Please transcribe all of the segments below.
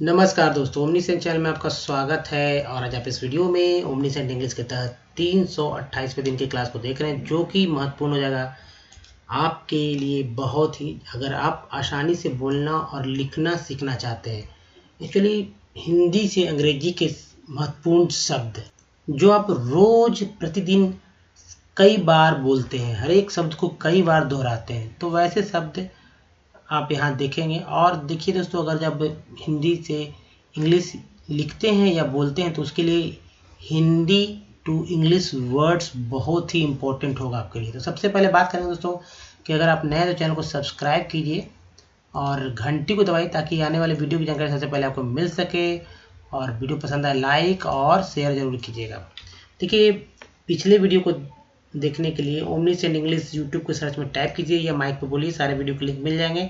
नमस्कार दोस्तों, omniscient channel में आपका स्वागत है। और आज आप इस वीडियो में ओमनीसेंट इंग्लिश के तहत 328वें दिन की क्लास को देख रहे हैं, जो कि महत्वपूर्ण हो जाएगा आपके लिए बहुत ही। अगर आप आसानी से बोलना और लिखना सीखना चाहते हैं, एक्चुअली हिंदी से अंग्रेजी के महत्वपूर्ण शब्द जो आप रोज प्रतिदिन कई बार बोलते हैं, हर एक शब्द को कई बार दोहराते हैं, तो वैसे शब्द आप यहाँ देखेंगे। और देखिए दोस्तों, अगर जब हिंदी से इंग्लिश लिखते हैं या बोलते हैं तो उसके लिए हिंदी टू इंग्लिश वर्ड्स बहुत ही इम्पोर्टेंट होगा आपके लिए। तो सबसे पहले बात करेंगे दोस्तों कि अगर आप नए हैं तो चैनल को सब्सक्राइब कीजिए और घंटी को दबाइए ताकि आने वाले वीडियो की जानकारी सबसे पहले आपको मिल सके। और वीडियो पसंद आए लाइक और शेयर जरूर कीजिएगा। देखिए, पिछले वीडियो को देखने के लिए ओमनीसेंट इंग्लिश यूट्यूब के सर्च में टाइप कीजिए या माइक पे बोलिए, सारे वीडियो के लिंक मिल जाएंगे।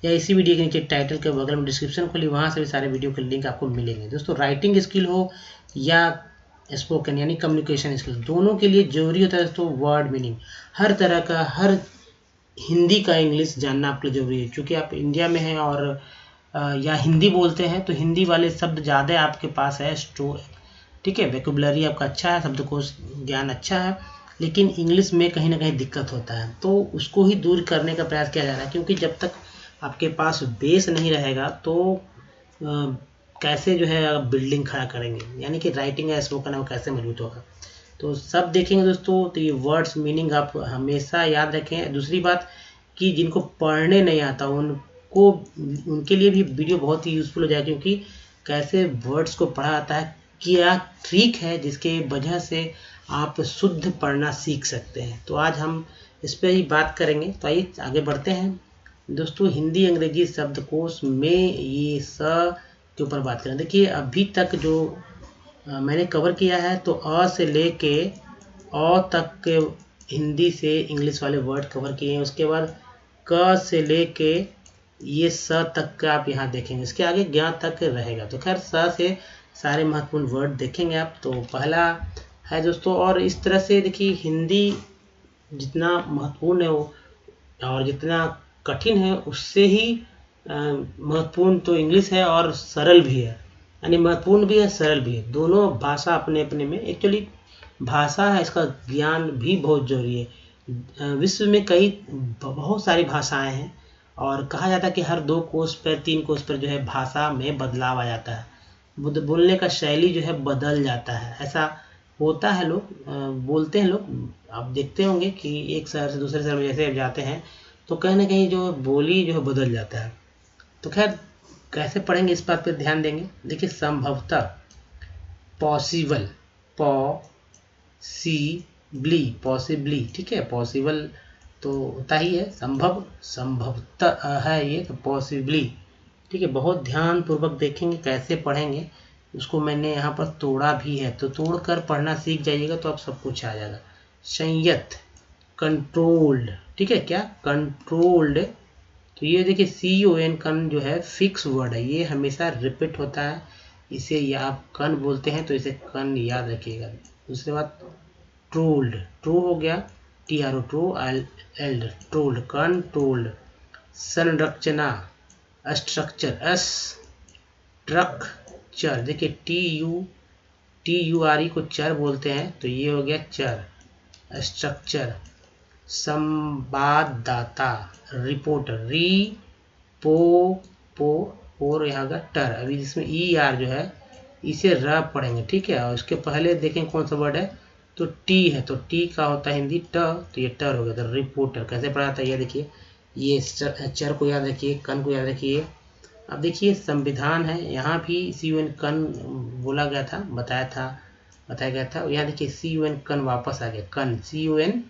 या इसी वीडियो के नीचे टाइटल के बगल में डिस्क्रिप्शन खोलिए, वहाँ से भी सारे वीडियो के लिंक आपको मिलेंगे। दोस्तों, राइटिंग स्किल हो या स्पोकन यानी कम्युनिकेशन स्किल, दोनों के लिए जरूरी होता है दोस्तों वर्ड मीनिंग। हर तरह का, हर हिंदी का इंग्लिश जानना आपके लिए जरूरी है। चूँकि आप इंडिया में हैं और या हिंदी बोलते हैं तो हिंदी वाले शब्द ज़्यादा आपके पास है स्टोर, ठीक है। वोकैबुलरी आपका अच्छा है, शब्दकोश ज्ञान अच्छा है, लेकिन इंग्लिश में कहीं ना कहीं दिक्कत होता है, तो उसको ही दूर करने का प्रयास किया जा रहा है। क्योंकि जब तक आपके पास बेस नहीं रहेगा तो कैसे जो है आप बिल्डिंग खड़ा करेंगे, यानी कि राइटिंग या स्पोकन है वो कैसे मजबूत होगा। तो सब देखेंगे दोस्तों, तो ये वर्ड्स मीनिंग आप हमेशा याद रखें। दूसरी बात कि जिनको पढ़ने नहीं आता उनके लिए भी वीडियो बहुत ही यूज़फुल हो जाए, क्योंकि कैसे वर्ड्स को पढ़ा जाता है, क्या ट्रिक है जिसके वजह से आप शुद्ध पढ़ना सीख सकते हैं। तो आज हम इस पर ही बात करेंगे। तो आइए आगे बढ़ते हैं दोस्तों। हिंदी अंग्रेजी शब्दकोश में ये स के ऊपर बात करें। देखिए, अभी तक जो मैंने कवर किया है तो अ से लेके अ तक के हिंदी से इंग्लिश वाले वर्ड कवर किए हैं। उसके बाद क से लेके ये स तक का आप यहाँ देखेंगे, इसके आगे ज्ञ तक रहेगा। तो खैर स से सारे महत्वपूर्ण वर्ड देखेंगे आप। तो पहला है दोस्तों, और इस तरह से देखिए हिंदी जितना महत्वपूर्ण है वो और जितना कठिन है उससे ही महत्वपूर्ण तो इंग्लिश है और सरल भी है, यानी महत्वपूर्ण भी है सरल भी है। दोनों भाषा अपने अपने में, एक्चुअली भाषा है, इसका ज्ञान भी बहुत जरूरी है। विश्व में बहुत सारी भाषाएं हैं और कहा जाता है कि हर 2 कोस पर 3 कोस पर जो है भाषा में बदलाव आ जाता है, बोलने का शैली जो है बदल जाता है। ऐसा होता है, लोग बोलते हैं। लोग आप देखते होंगे कि एक शहर से दूसरे शहर में जैसे आप जाते हैं तो कहीं ना कहीं जो बोली जो है बदल जाता है। तो खैर कैसे पढ़ेंगे इस बात पर ध्यान देंगे। देखिए, संभवतः, पॉसिबल, पॉसिबली, ठीक है। पॉसिबल तो होता ही है, संभवतः है ये, तो पॉसिबली, ठीक है। बहुत ध्यान पूर्वक देखेंगे कैसे पढ़ेंगे, उसको मैंने यहाँ पर तोड़ा भी है, तो तोड़कर पढ़ना सीख जाइएगा तो आप सब कुछ आ जाएगा। संयत, कंट्रोल्ड, ठीक है, क्या कंट्रोल्ड। तो ये देखिए CON कन जो है फिक्स वर्ड है, ये हमेशा रिपीट होता है। इसे या आप कन बोलते हैं तो इसे कन याद रखिएगा। दूसरी बात, ट्रोल्ड, ट्रो हो गया, TRO, ट्रो एल्ड, ट्रोल्ड, कंट्रोल्ड। संरचना, स्ट्रक्चर, स्ट्रक्चर, देखिए TURE को चर बोलते हैं तो ये हो गया चर, स्ट्रक्चर। संवाददाता, रिपोर्टर, और यहाँ का टर, अभी जिसमें ER जो है इसे र पढ़ेंगे, ठीक है। और इसके पहले देखें कौन सा वर्ड है, तो टी है, तो टी का होता है हिंदी ट, तो ये टर हो गया। तो रिपोर्टर कैसे पढ़ा था, ये देखिए, ये चर को याद रखिए, कन को याद रखिए। अब देखिए संविधान है, यहाँ भी CON कन बोला गया था, बताया गया था। यहाँ देखिए CON कन वापस आ गया, कन, CON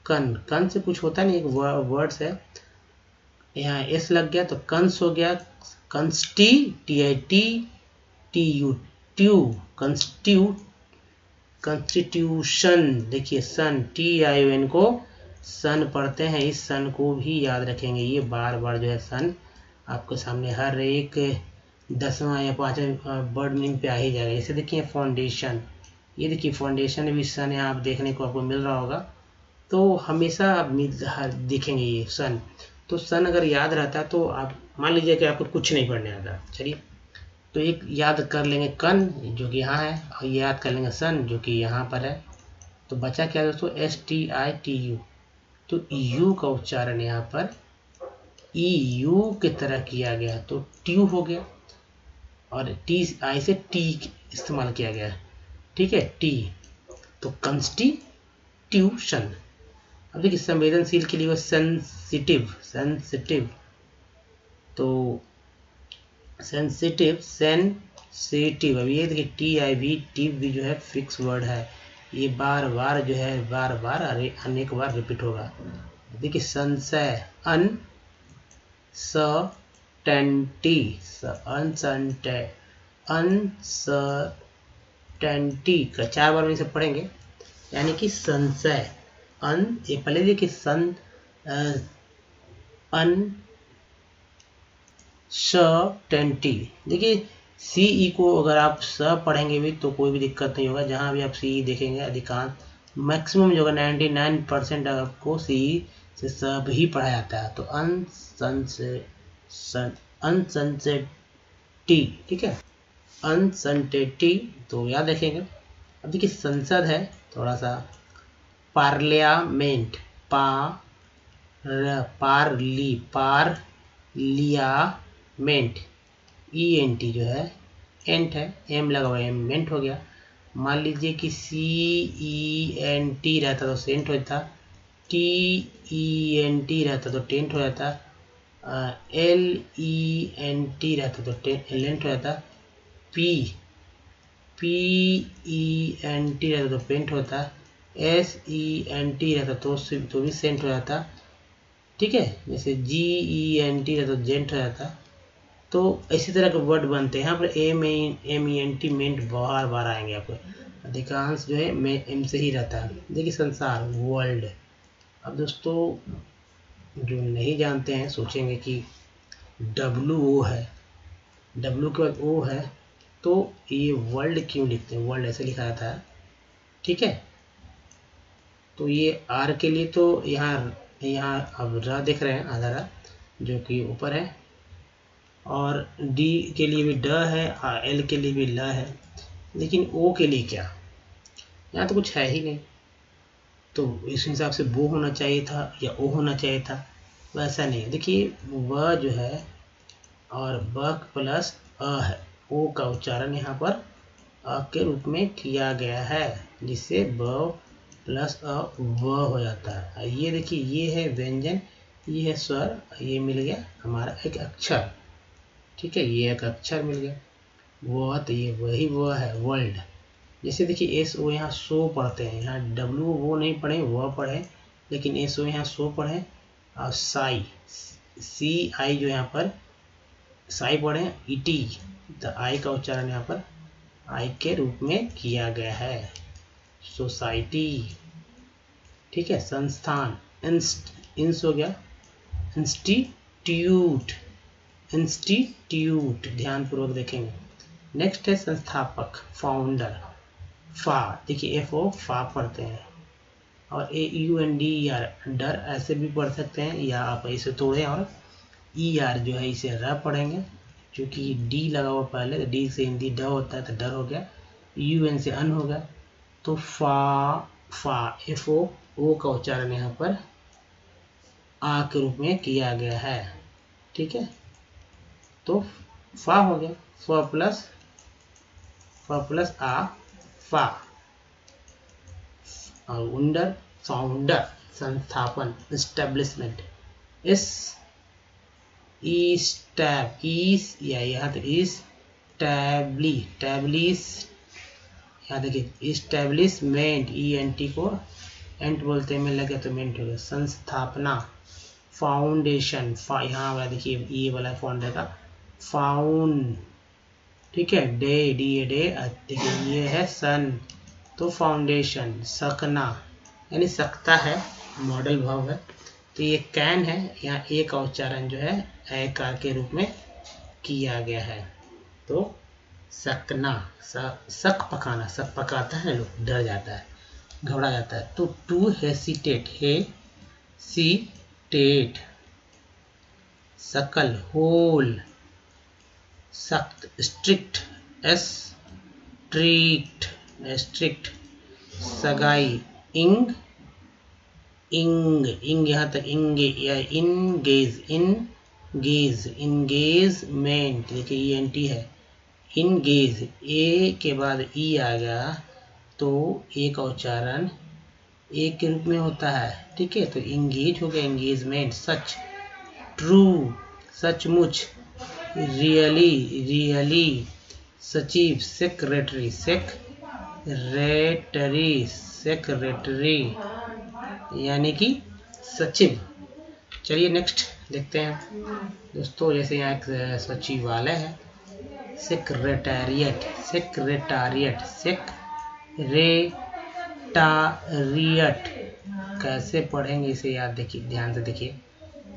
कन से कुछ होता नहीं, एक वर्ड्स है, यहाँ S लग गया तो कंस हो गया, कंस्टिट्यूशन, देखिए सन, TION को सन पढ़ते हैं, इस सन को भी याद रखेंगे। ये बार बार जो है सन आपके सामने हर एक 10वां या 5वें वर्ड मीनिंग पे आ ही जाएगा। जैसे देखिए फाउंडेशन, ये देखिए फाउंडेशन भी सन यहाँ आप देखने को आपको मिल रहा होगा, तो हमेशा आप देखेंगे ये सन। तो सन अगर याद रहता है तो आप मान लीजिए कि आपको कुछ नहीं पढ़ने आता, चलिए तो एक याद कर लेंगे कन जो कि यहाँ है, और ये याद कर लेंगे सन जो कि यहाँ पर है। तो बचा क्या दोस्तों, STITU। तो यू का उच्चारण यहाँ पर EU की तरह किया गया तो ट्यू हो गया, और TI से टी इस्तेमाल किया गया। ठीक है, टी। तो कंस्टिट्यूशन। अब देखिए संवेदनशील के लिए सेंसिटिव, सेंसिटिव। तो सेंसिटिव। अब ये देखिए TIV, टिव भी जो है फिक्स वर्ड है, ये बार बार जो है बार बार अनेक बार रिपीट होगा। देखिए संशय, अनसर्टेनिटी का 4 बार में इसे पढ़ेंगे, यानी कि संशय। ये पहले देखिए अनसर्टेनिटी। देखिए CE को अगर आप स पढ़ेंगे भी तो कोई भी दिक्कत नहीं होगा। जहाँ भी आप CE देखेंगे अधिकांश मैक्सिमम जो होगा 99% आपको CE से सब ही पढ़ा जाता है। तो अनसर्टेनिटी, ठीक है, अनसर्टेनिटी तो याद रखेंगे। अब देखिए संसद है, थोड़ा सा पार्लियामेंट, पार्लियामेंट, ENT जो है एंट है, एम लगा हुआ है, एमेंट हो गया। मान लीजिए कि CENT रहता तो सेंट हो जाता, TENT रहता तो टेंट हो जाता, LENT रहता तो एलेंट हो जाता, PENT रहता तो पेंट होता, SENT रहता तो भी सेंट हो जाता। ठीक है, जैसे GENT रहता तो जेंट हो जाता। तो इसी तरह के वर्ड बनते हैं। यहाँ पर MENT मेंट बार बार आएंगे आपको, अधिकांश जो है एम से ही रहता है। देखिए संसार, वर्ल्ड। अब दोस्तों जो नहीं जानते हैं सोचेंगे कि WO है, W के बाद O है, तो ये वर्ल्ड क्यों लिखते हैं, वर्ल्ड ऐसे लिखा जाता है। ठीक है, तो ये R के लिए तो यहाँ अब र देख रहे हैं, आधा र जो कि ऊपर है, और D के लिए भी ड है, L के लिए भी ल है, लेकिन O के लिए क्या, यहाँ तो कुछ है ही नहीं। तो इस हिसाब से वो होना चाहिए था या ओ होना चाहिए था, वैसा नहीं है। देखिए व जो है और ब प्लस अ है, ओ का उच्चारण यहाँ पर अ के रूप में किया गया है, जिससे ब प्लस अ व हो जाता है। ये देखिए ये है व्यंजन, ये है स्वर, ये मिल गया हमारा एक अक्षर। ठीक है, ये एक अक्षर मिल गया, वो तो ये वही वो है वर्ल्ड। जैसे देखिए SO यहाँ सो पढ़ते हैं, यहाँ W वो नहीं पढ़े, वह पढ़े, लेकिन SO यहाँ सो पढ़े, और साई CI जो यहाँ पर साई पढ़े, ET तो आई का उच्चारण यहाँ पर आई के रूप में किया गया है, सोसाइटी। ठीक है, संस्थान, इंस हो गया, इंस्टीट्यूट, इंस्टीट्यूट ध्यान पूर्वक देखेंगे। नेक्स्ट है संस्थापक, फाउंडर, फा। देखिए FO फा पढ़ते हैं, और AUNDER डर ऐसे भी पढ़ सकते हैं, या आप इसे तोड़ें और ER जो है इसे र पढ़ेंगे, क्योंकि D लगा हुआ पहले, तो D से हिंदी ड होता है तो डर हो गया, UN से अन होगा, तो फा FO O का उच्चारण यहाँ पर आ के रूप में किया गया है। ठीक है, तो फा हो गया, फ प्लस आ, फा। और उंडर, फाउंडर, संस्थापन, एस्टेब्लिशमेंट, यहाँ तक यहाँ देखिए इस्टेब्लिशमेंट, ENT को एंट बोलते हैं, में लगे तो मेंट हो गया, संस्थापना, फाउंडेशन, यहाँ देखिए ये वाला फाउंडर का फाउंड। ठीक है, डे, देखिए ये है सन, तो फाउंडेशन, सकना यानी सकता है, मॉडल भाव है। तो ये कैन है, यहाँ ए का उच्चारण जो है ए का के रूप में किया गया है, तो सकना, सक पकाना, सक पकाता है लोग, डर जाता है, घबरा जाता है। तो टू हेसिटेट, हेसिटेट, सकल, होल, सख्त, स्ट्रिक्ट, स्ट्रिक्ट, स्ट्रिक्ट, सगाई, इंग, इंग, इंग यहाँ तक, इंगे या इनगेज, इनगेज, इंगेजमेंट, देखिए ENT है, इनगेज, ए के बाद ई आ गया तो ए का उच्चारण एक के रूप में होता है, ठीक है, तो इंगेज हो गया, इंगेजमेंट। सच, ट्रू, सचमुच, रियली, रियली, सचिव, सेक्रेटरी, सेक्रेटरी, सेक्रेटरी यानी कि सचिव। चलिए नेक्स्ट देखते हैं दोस्तों, जैसे यहाँ एक सचिवालय है, सेक्रेटेरिएट, सेक्रेटारिएट, सेक्रेटारिएट, कैसे पढ़ेंगे इसे, याद देखिए, ध्यान से देखिए,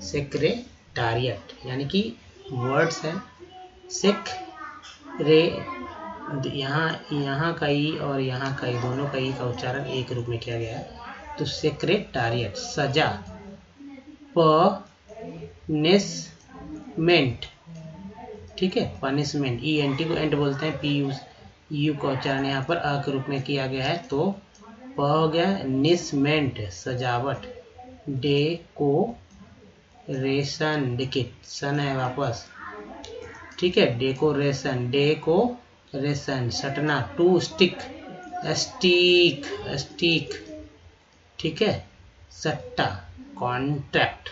सेक्रेटारिएट यानी कि वर्ड्स है यहाँ का ई और यहाँ का ई, दोनों का ई का उच्चारण एक रूप में किया गया है, तो सेक्रेटारिएट। सजा, पनिशमेंट, ठीक है, पनिशमेंट, ENT को एंट बोलते हैं, PU का उच्चारण यहाँ पर अ के रूप में किया गया है, तो प हो गया, निशमेंट, सजावट, डेकोरेशन, देखिए सन है वापस, ठीक है, डेकोरेशन, डेकोरेशन, सटना, टू स्टिक, स्टिक, स्टिक, ठीक है, सट्टा, कॉन्ट्रैक्ट,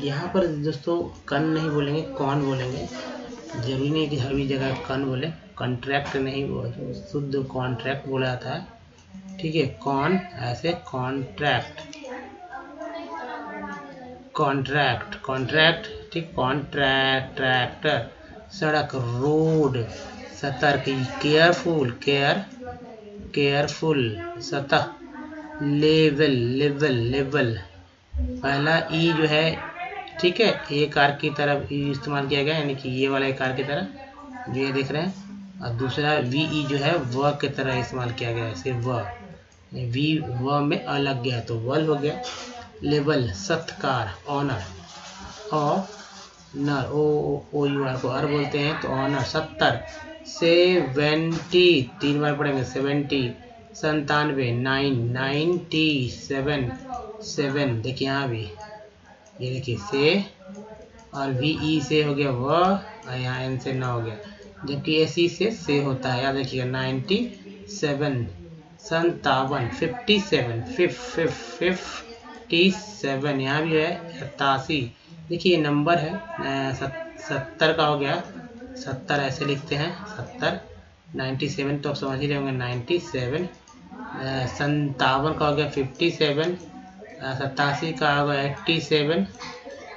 यहाँ पर दोस्तों कन नहीं बोलेंगे, कौन बोलेंगे, जरूरी नहीं कि हर जगह कन बोले, कॉन्ट्रैक्ट नहीं, शुद्ध कॉन्ट्रैक्ट बोला जाता है, ठीक है, कौन ऐसे, कॉन्ट्रैक्ट, कॉन्ट्रैक्ट, कॉन्ट्रैक्ट, ठीक, कॉन्ट्रैक्टर, सड़क, रोड, सतर्क, केयरफुल, केयरफुल, सतह, लेवल, लेवल, लेवल, पहला ई जो है, ठीक है, एक आर की तरफ इस्तेमाल किया गया, यानी कि ये वाला एक आर की तरह जो ये देख रहे हैं, और दूसरा VE जो है व की तरह इस्तेमाल किया गया है, सिर्फ व, व में अ लग गया तो वल हो गया। लेवल, सत्कार, honour, honour, O U R को अर बोलते हैं, तो ऑनर। 70, 70, 3 बार पढ़ेंगे, 70, 97, 97, 7, देखिए यहाँ भी, ये देखिए से, और VE से हो गया व, और यहाँ N से न हो गया, जबकि SE से होता है, याद रखिएगा। 97, 57, 57, 57, यहाँ भी है 87, देखिए ये नंबर है, 70 का हो गया, 70 ऐसे लिखते हैं, 70, 97 तो आप समझ ही रहे होंगे, 97, 57 का हो गया 57, 87 का होगा 87,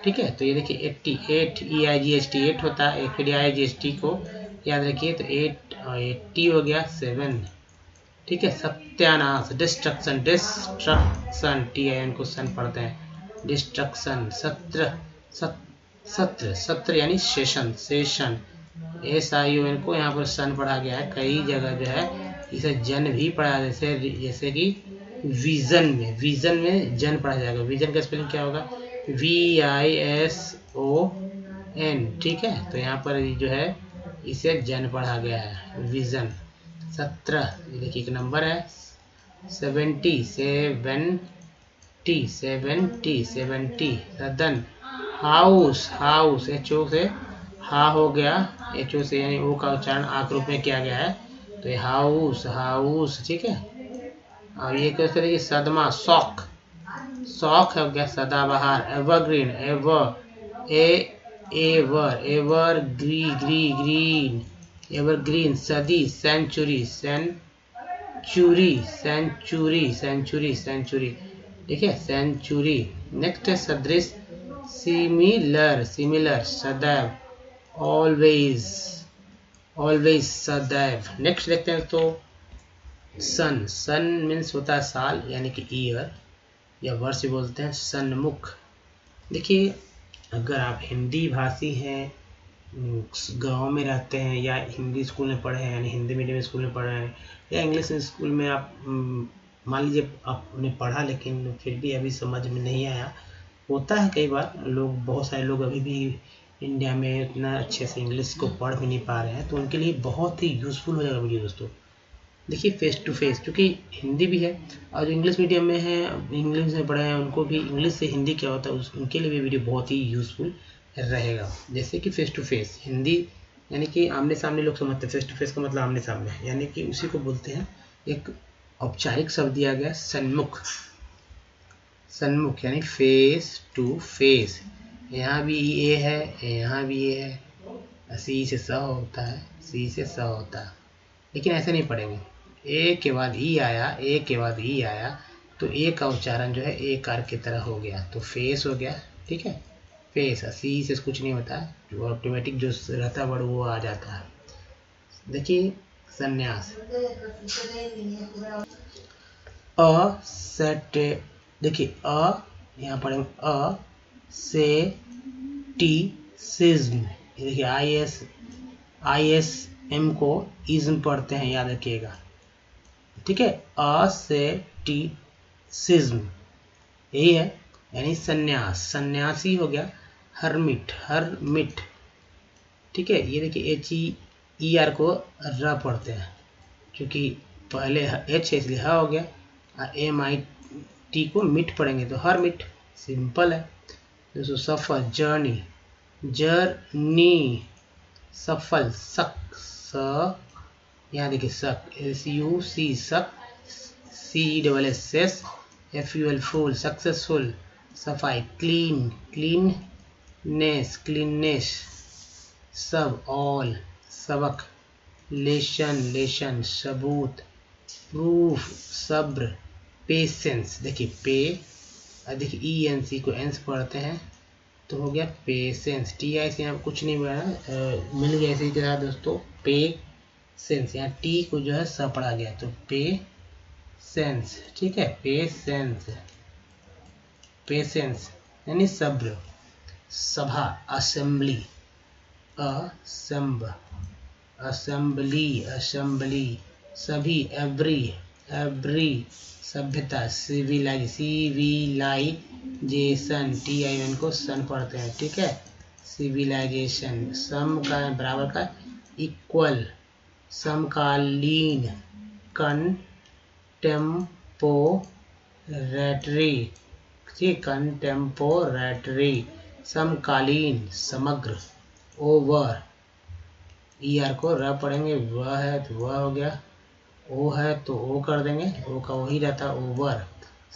ठीक है, तो ये देखिए 88, EIGHT 8 होता है, फिर IGHT को याद रखिए, तो 8 और 80 हो गया 7, ठीक है। सत्यानाश, डिस्ट्रक्शन, डिस्ट्रक्शन, TIN को सन पढ़ते हैं, डिस्ट्रक्शन। सत्र यानी सेशन, सेशन, SION को यहाँ पर सन पढ़ा गया है, कई जगह जो है इसे जन भी पढ़ा, जैसे कि विजन में जन पढ़ा जाएगा। विजन का स्पेलिंग क्या होगा, VISON, ठीक है, तो यहाँ पर जो है इसे जन पढ़ा गया है, विजन। 17, देखिए एक नंबर है, 70, 70, सदन। हाउस, हाउस, HO से हा हो गया, HO से यानी ओ का उच्चारण आ के रूप में किया गया है, तो ये हाउस, हाउस, ठीक है। और ये कैसे देखिए, सदमा, शौक, शौक हो गया, सदाबहार। एवरग्रीन, एवरग्रीन, सदी, सेंचुरी, सेंचुरी, ठीक है, सेंचुरी। नेक्स्ट है सदृश, सिमिलर, सदैव, ऑलवेज, सदैव। नेक्स्ट देखते हैं तो सन मीन्स होता है साल, यानी कि ईयर, या वर्ष भी बोलते हैं। सन्मुख, देखिए अगर आप हिंदी भाषी हैं, गांव में रहते हैं, या हिंदी स्कूल में पढ़े हैं, यानी हिंदी मीडियम स्कूल में पढ़े हैं, या इंग्लिश स्कूल में आप मान लीजिए आपने पढ़ा, लेकिन फिर भी अभी समझ में नहीं आया, होता है कई बार, बहुत सारे लोग अभी भी इंडिया में इतना अच्छे से इंग्लिश को पढ़ भी नहीं पा रहे हैं, तो उनके लिए बहुत ही यूज़फुल हो जाएगा वीडियो दोस्तों। देखिए फेस टू फेस, क्योंकि हिंदी भी है और जो इंग्लिश मीडियम में है, इंग्लिश में पढ़े हैं, उनको भी इंग्लिश से हिंदी क्या होता है उनके लिए भी वीडियो बहुत ही यूज़फुल रहेगा। जैसे कि फेस टू फेस हिंदी यानी कि आमने सामने लोग समझते हैं, फेस टू फेस का मतलब आमने सामने, यानी कि उसी को बोलते हैं, एक औपचारिक शब्द दिया गया सन्मुख। सन्मुख यानी फेस टू फेस। यहाँ भी ए है, यहाँ भी ए है, सी से स होता है, सी से स होता है, लेकिन ऐसे नहीं पढ़ेंगे। ए के बाद ई आया, ए के बाद ई आया, तो ए का उच्चारण जो है ए कार की तरह हो गया, तो फेस हो गया। ठीक है, फेस, सी से कुछ नहीं होता, जो ऑटोमेटिक जो रहता वर्ड वो आ जाता है। देखिए संन्यास, अ सेट, देखिए अ यहाँ पढ़ेंगे अ से टी सिज्म। देखिए आई एस एम को इज्म पढ़ते हैं, याद रखिएगा। ठीक है, अ से टी सिज्म, यही है, यानी संन्यास, सन्यासी हो गया। Hermit, hermit. ठीक है, ये देखिए एच ई आर को र पढ़ते हैं, क्योंकि पहले एच है इसलिए ह हो गया, एम आई टी को मिट पढ़ेंगे तो हरमिट, सिंपल है दोस्तों। सफल, जर्नी, जर्नी, सफल, सक, स, यहाँ देखिए सक, एस यू सी, सक, C double S S, F U L, full, successful. सफाई, क्लीन, क्लीननेस, क्लीननेस। सब, ऑल, सबक। लेशन, लेशन, सबूत। प्रूफ, सब्र। पेशेंस, देखिए पे, देखिए ई एन सी को एंस पढ़ते हैं तो हो गया पेशेंस। टी आई से यहाँ कुछ नहीं बना, मिल गया इसी के साथ दोस्तों, पे सेंस, यहाँ टी को जो है स पढ़ा गया तो पे सेंस। ठीक है, पेशेंस, पेशेंस यानी सब्र। सभा, असेंबली, असम्ब, असेंबली, असेंबली। सभी, एवरी, एवरी। सभ्यता, civilise, civilisation, T I N को सन पढ़ते हैं। ठीक है, सिविलाइजेशन। सम का बराबर का, इक्वल, समकालीन, कंटेम्पोरेटरी। ठीक, कंटेम्पोरेटरी, समकालीन, समग्र। ओवर, ई आर को र पढ़ेंगे, वह है तो वह हो गया, ओ है तो ओ कर देंगे, ओ का वही रहता, ओवर।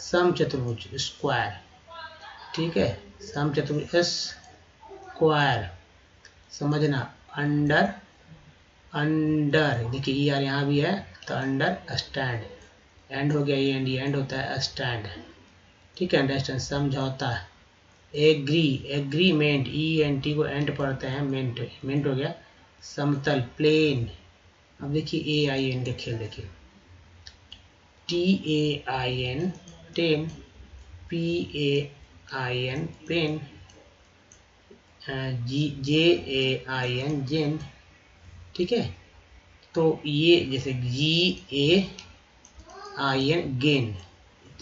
समचतुर्भुज, स्क्वायर। ठीक है, समचतुर्भुज, स्क्वायर। समझना, अंडर, अंडर, देखिए ई आर यहाँ भी है तो अंडर स्टैंड, एंड हो गया, ये एंड, एंड होता है स्टैंड। ठीक है, अंडरस्टैंड, समझौता। Agree, agreement, E N T को एंड पढ़ते हैं, मेंट, मेंट हो गया। समतल, प्लेन। अब देखिए ए आई एन का खेल, देखिए T A I N ten, P A I N pen, J A I N Jen. ठीक है, तो ये जैसे जी ए आई एन गेन,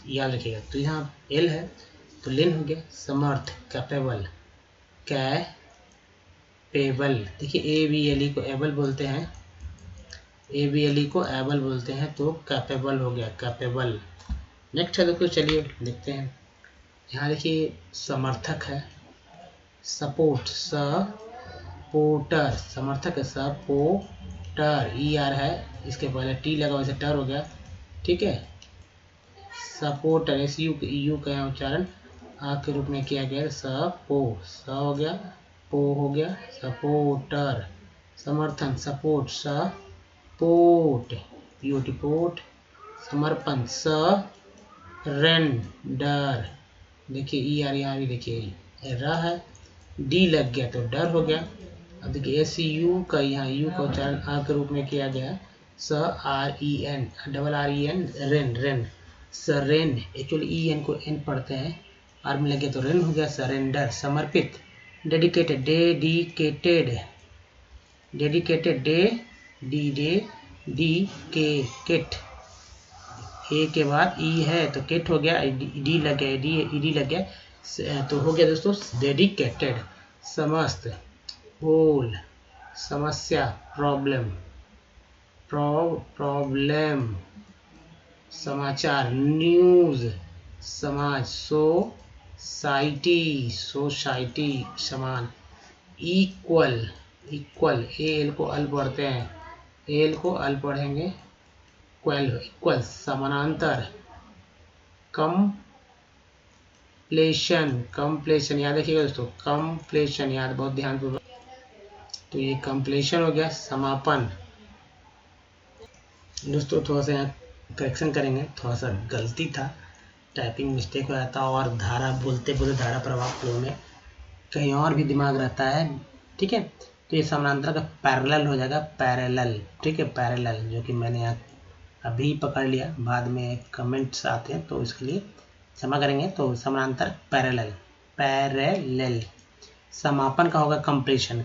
याद रखिएगा। तो यहाँ एल है तो लेन हो गया। समर्थ, कैपेबल, कैपेबल। देखिए ए बी एल ई को एबल बोलते हैं, ए बी एल ई को एबल बोलते हैं, तो कैपेबल हो गया, कैपेबल। नेक्स्ट है दोस्तों, चलिए देखते हैं। यहाँ देखिए समर्थक है, सपोर्ट, सपोर्टर, समर्थक है, सपोर्टर, ई आर है, इसके पहले टी लगा वैसे टर हो गया। ठीक है, सपोर्टर, एस यू का उच्चारण आ के रूप में किया गया, सपो, स हो गया, पो हो गया, सपोर्टर। समर्थन, सपोर्ट, सपोर्ट, पीओटी, पोर्ट। समर्पण, सरेंडर। देखिए ई आर यहाँ भी देखिए र है, डी लग गया तो डर हो गया। अब देखिए एस यू का यहाँ यू का उच्चारण आ के रूप में किया गया, स R E N, double R E N, ren, ren, सरेन। एक्चुअली ई एन को एन पढ़ते हैं, आर में लगे तो रेन हो गया, सरेंडर। समर्पित, डेडिकेटेड, डेडिकेटेड, डेडिकेटेड, डी के केट, ए के बाद ई है तो केट हो गया, डी लग गया, डी लग गया तो हो गया दोस्तों डेडिकेटेड। समस्त, होल समस्या प्रॉब्लम, प्रॉब्लम समाचार, न्यूज समाज, सोसाइटी समान, इक्वल एल को अल पढ़ते हैं, एल को अल पढ़ेंगे, इक्वल समानांतर, कंप्लेशन याद रखिएगा दोस्तों, कंप्लेशन याद बहुत ध्यान पूर्वक। तो ये कंप्लेशन हो गया, समापन। दोस्तों थोड़ा सा यहाँ करेक्शन करेंगे, थोड़ा सा गलती था, टाइपिंग मिस्टेक हो जाता, और धारा बोलते धारा प्रभाव फ्लो में कहीं और भी दिमाग रहता है, ठीक है। तो ये समानांतर का पैरेलल हो जाएगा, पैरेलल, ठीक है, पैरेलल, जो कि मैंने यहाँ अभी पकड़ लिया, बाद में कमेंट्स आते हैं तो इसके लिए क्षमा करेंगे। तो समानांतर पैरेलल, समापन का होगा कंप्लीशन,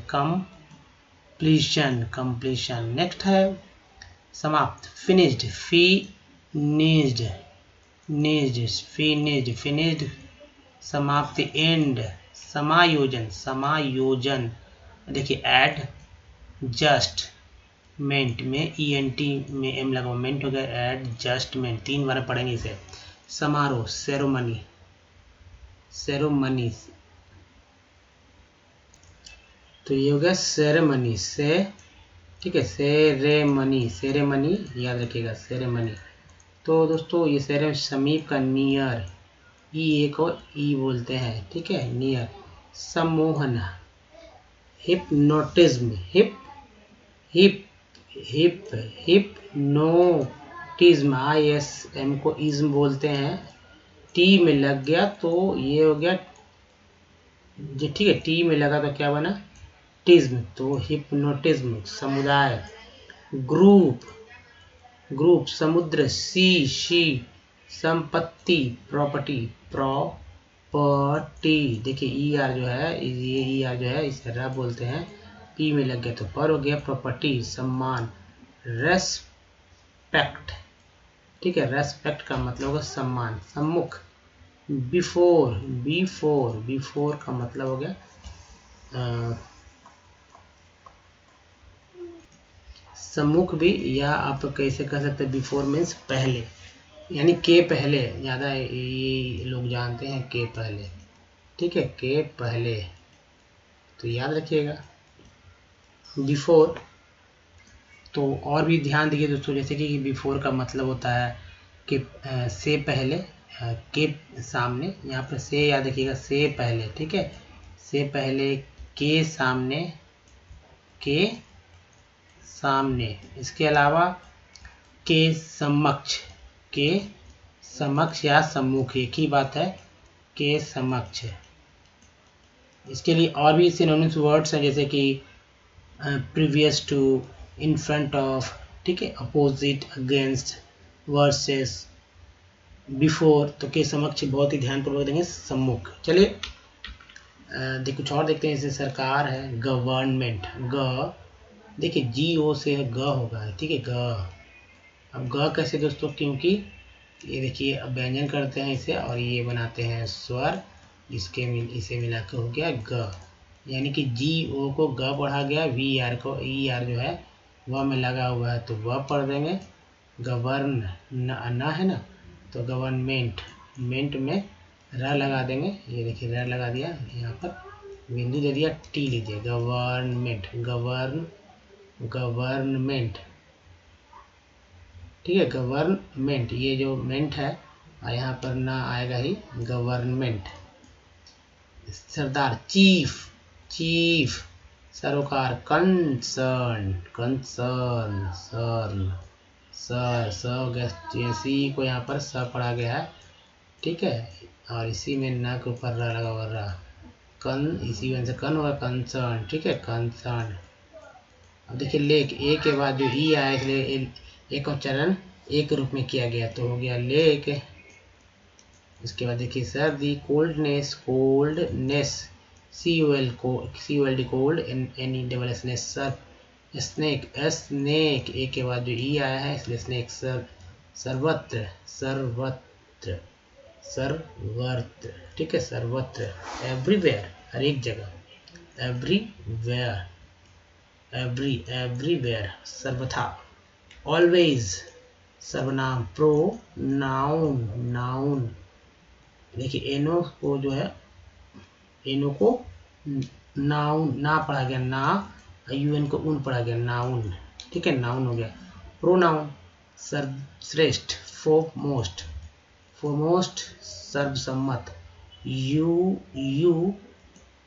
कंप्लीशन। नेक्स्ट है समाप्त, फिनिश्ड, फिनिश्ड, समाप्ति, एंड, समायोजन। देखिए एडजस्टमेंट में ENT में M लगा, मेंट हो गया, एडजस्टमेंट, 3 बार पढ़ेंगे इसे। समारोह, सेरेमनी, तो ये हो गया सेरेमनी से, ठीक है, सेरेमनी याद रखिएगा, सेरेमनी। तो दोस्तों ये समीप का नियर, ई को ई बोलते हैं, ठीक है, नियर। सम्मोहन, हिप्नोटिज्म, हिप्नोटिज्म, ISM को इज्म बोलते हैं, टी में लग गया तो ये हो गया, ठीक है, टी में लगा तो क्या बना, टिज्म, तो हिप्नोटिज्म। समुदाय, ग्रुप, समुद्र, सी, संपत्ति, प्रॉपर्टी, देखिए ER जो है, ये ER जो है इसे र बोलते हैं, पी में लग गया तो पर हो गया, प्रॉपर्टी, सम्मान, रेस्पेक्ट, ठीक है, रेस्पेक्ट का मतलब होगा सम्मान। सम्मुख, बिफोर का मतलब हो गया सम्मुख भी, या आप कैसे कह सकते हैं, बिफोर मीन्स पहले, यानी के पहले, ज़्यादा ये लोग जानते हैं के पहले, ठीक है, के पहले, तो याद रखिएगा बिफोर। तो और भी ध्यान दीजिए दोस्तों, जैसे कि बिफोर का मतलब होता है कि से पहले, के सामने, यहाँ पर से याद रखिएगा, से पहले, ठीक है, से पहले, के सामने, इसके अलावा के समक्ष या सम्मुख, एक ही बात है, के समक्ष। इसके लिए और भी सिनोनिम्स वर्ड्स हैं, जैसे कि previous to, in front of, ठीक है, अपोजिट, अगेंस्ट, वर्सेस, बिफोर, तो के समक्ष बहुत ही ध्यानपूर्वक देंगे, सम्मुख। चलिए कुछ और देखते हैं, जैसे सरकार है, गवर्नमेंट, देखिए GO से ग होगा, ठीक है, ग। अब ग कैसे दोस्तों, क्योंकि ये देखिए अब व्यंजन करते हैं इसे, और ये बनाते हैं स्वर, इसे मिलाकर हो गया ग, यानी कि GO को ग पढ़ा गया, VR को ER जो है वह में लगा हुआ है तो वह पढ़ देंगे। गवर्न ना है ना, तो गवर्नमेंट, में र लगा देंगे, ये देखिए र लगा दिया, यहाँ पर बिंदु दे दिया, टी लीजिए, गवर्नमेंट, ठीक है, गवर्नमेंट, ये जो मेंट है यहाँ पर ना आएगा ही, गवर्नमेंट। सरदार, चीफ, सरोकार, कंसर्न, सी को यहाँ पर स पढ़ा गया है, ठीक है, और इसी में ना के ऊपर र लगा हुआ, इसी वजह से कन होगा, कंसर्न, ठीक है, कंसर्न। अब देखिए लेक, ए के बाद जो ई आया, इसलिए एक उच्चारण एक रूप में किया गया तो हो गया लेक। इसके बाद देखिए सर्दी, coldness, COLD, cold, NESS, snake, A के बाद जो ई आया है इसलिए स्नेक, सर्वत्र, ठीक है, सर्वत्र, एवरीवेयर, हर एक जगह। एवरीवेयर, एवरीवेयर सर्वथा। ऑलवेज सर्वनाम। प्रोनाउन, नाउन, देखिए एनो को जो है, एनो को नाउन ना पढ़ा गया, ना यूएन को उन पढ़ा गया, नाउन, ठीक है, नाउन हो गया। प्रोनाउन सर्वश्रेष्ठ, फोरमोस्ट, फोरमोस्ट सर्वसम्मत,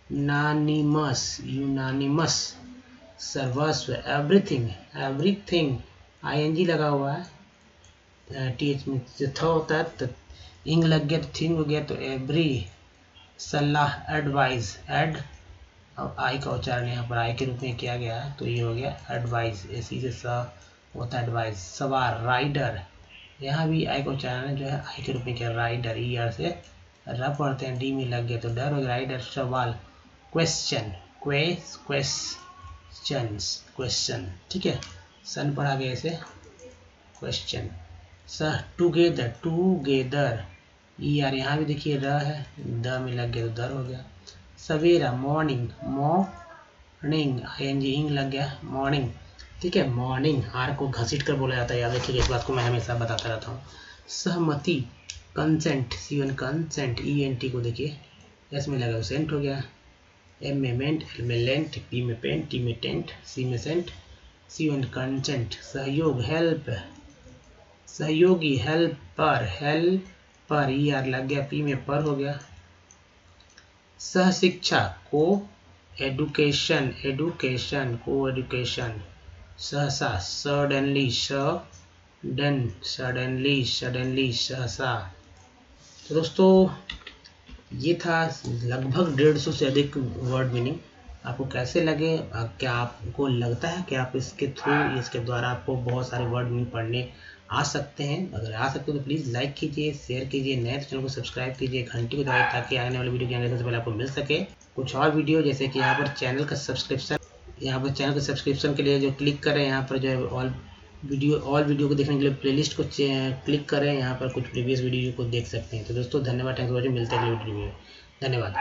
यूनानिमस, यूनानिमस सर्वस्व, एवरीथिंग, एवरीथिंग आईएनजी लगा हुआ है, टीएच में था होता है तो इंग लग गया तो थिंग हो गया, तो एवरी। सलाह, एडवाइस, एड अब आई का उच्चारण यहाँ पर आई के रूप में किया गया है तो ये हो गया एडवाइस, इसी से स होता है एडवाइस। सवार, राइडर, यहाँ भी आई का उच्चारण जो है आई के रूप में किया, राइडर, ई आर से र पढ़ते हैं, डी में लग गया तो डर हो गया, राइडर। सवाल, क्वेश्चन, क्वेश्चन, ठीक है, सन पढ़ा गया इसे क्वेश्चन। सह, टूगेदर, टूगेदर, ई आर यहाँ भी देखिए र है, द में लग गया तो दर हो गया। सवेरा, मॉर्निंग, मॉर्निंग आईएनजी इंग लग गया, मॉर्निंग, ठीक है, मॉर्निंग, आर को घसीट कर बोला जाता है, याद रखिए इस बात को मैं हमेशा बताता रहता हूँ। सहमति, कंसेंट, सीवन कंसेंट, ई एन टी को देखिए एस में लगा सेंट हो गया। एम में मेंट, एल में लेंट, पी में पेंट, टी में टेंट, सी में सेंट, सीवन कंसेंट। सहयोग, हेल्प, सहयोगी, हेल्पर, हेल्पर, ई आर लग गया, पी में पर हो गया। सह शिक्षा, को एडुकेशन, एडुकेशन, को एडुकेशन। सहसा, सडनली, सडनली, सडनली, सहसा। तो दोस्तों ये था लगभग 150 से अधिक वर्ड मीनिंग। आपको कैसे लगे, क्या आपको लगता है कि आप इसके थ्रू, इसके द्वारा आपको बहुत सारे वर्ड मीनिंग पढ़ने आ सकते हैं? अगर आ सकते हो तो प्लीज़ लाइक कीजिए, शेयर कीजिए, नए चैनल को सब्सक्राइब कीजिए, घंटी को दबाइए ताकि आने वाली वीडियो की जानकारी सबसे पहले आपको मिल सके। कुछ और वीडियो जैसे कि यहाँ पर चैनल का सब्सक्रिप्शन के लिए जो क्लिक करें, यहाँ पर जो है ऑल वीडियो को देखने के लिए प्लेलिस्ट को क्लिक करें, यहाँ पर कुछ प्रीवियस वीडियो को देख सकते हैं। तो दोस्तों धन्यवाद, थैंक्स फॉर वॉचिंग, मिलते हैं अगले वीडियो में, धन्यवाद।